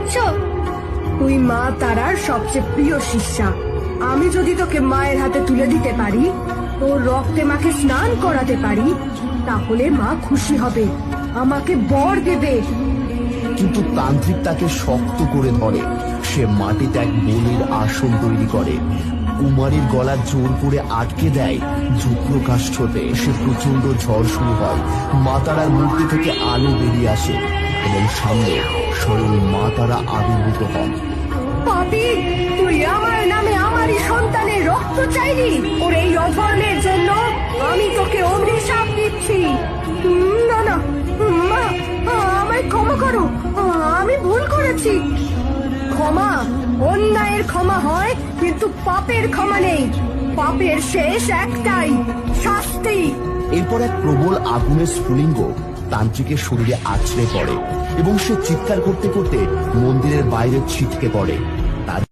করছো? তুই মা তারার সবচেয়ে প্রিয় শিষ্যা। আমি যদি তোকে মায়ের হাতে তুলে দিতে পারি, তোর রক্তে মাকে স্নান করাতে পারি, তাহলে মা খুশি হবে, আমাকে বর দেবে। কিন্তু তান্ত্রিক তাকে শক্ত করে ধরে। সে মাটিতে এক বলির আসন তৈরি করে, কুমারীর গলা জোর করে আটকে দেয়। যুগ্রকাষ্ঠতে সে প্রচন্ড ঝড় শুরু হয়। মা তারার মূর্তি থেকে আলো বেরিয়ে আসে এবং সামনে স্বয়ং মা তারা আবির্ভূত হন। পাপি, তুই আমার নামে আমারই সন্তানের রক্ত চাইলি। ওর এই অধর্মের জন্য আমি তোকে অভিশাপ দিচ্ছি। না না মা, আমায় ক্ষমা করো, আমি ভুল করেছি। ক্ষমা অন্যায়ের ক্ষমা হয়, কিন্তু পাপের ক্ষমা নেই। পাপের শেষ একটাই, শাস্তি। এরপর এক প্রবল আগুনের স্ফুলিঙ্গ তান্ত্রিকের শরীরে আছড়ে পড়ে এবং সে চিৎকার করতে করতে মন্দিরের বাইরে ছিটকে পড়ে।